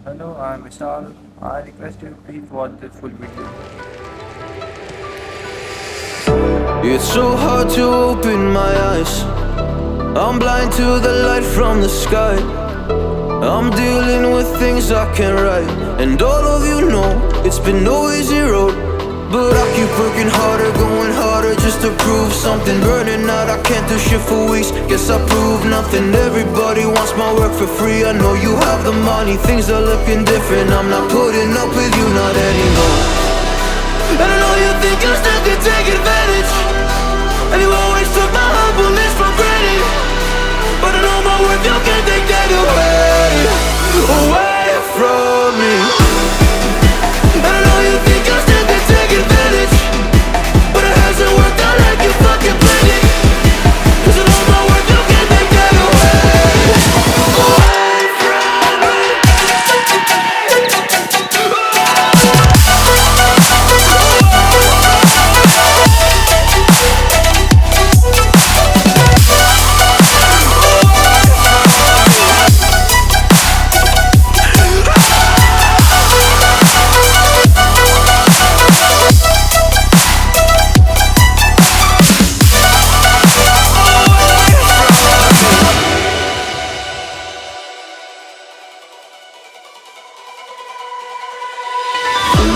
Hello, I'm Vishal. I request you to please watch the full video. It's so hard to open my eyes. I'm blind to the light from the sky. I'm dealing with things I can't write. And all of you know it's been no easy road. But I keep working harder, going harder just to prove something. Burning out, I can't do shit for weeks. Guess I proved nothing. Everybody wants my work for free. I know you have the money, things are looking different. I'm not putting up with you, not anymore. And I know you think you still can take advantage, and you always took my humbleness for granted. But I know my worth, you can't take that away from me. And I know you think you still can take advantage, but it hasn't worked out like you fucking planned it. 'Cause I know my worth, you can't take that away from me.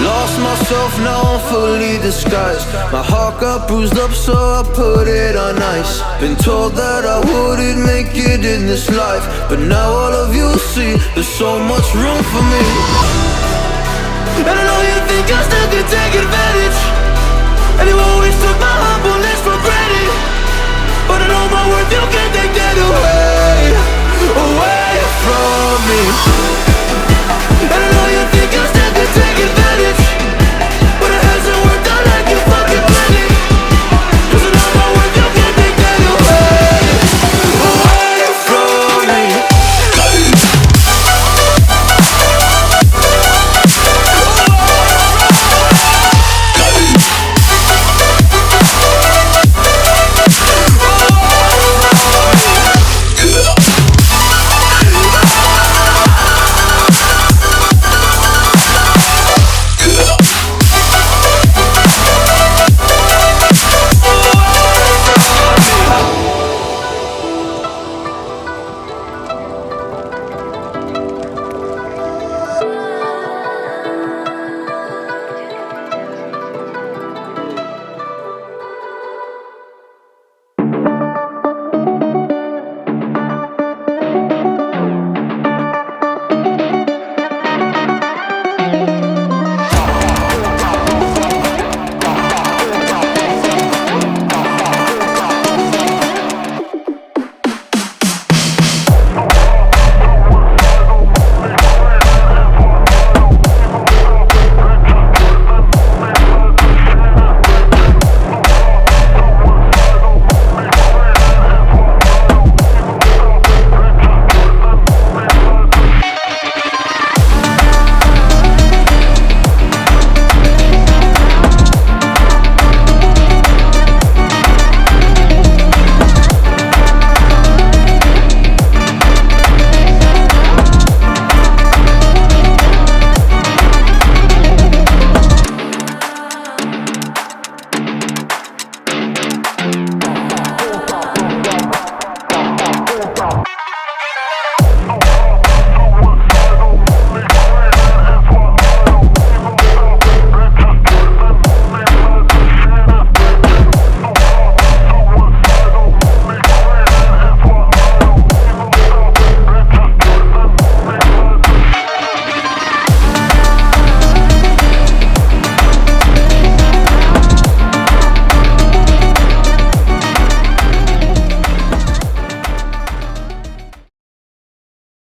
Lost myself, now I'm fully disguised. My heart got bruised up, so I put it on ice. Been told that I wouldn't make it in this life, but now all of you see there's so much room for me. And I know you think I still can take advantage, and you always took my humbleness for granted. But I know my worth, you can't take that away from me.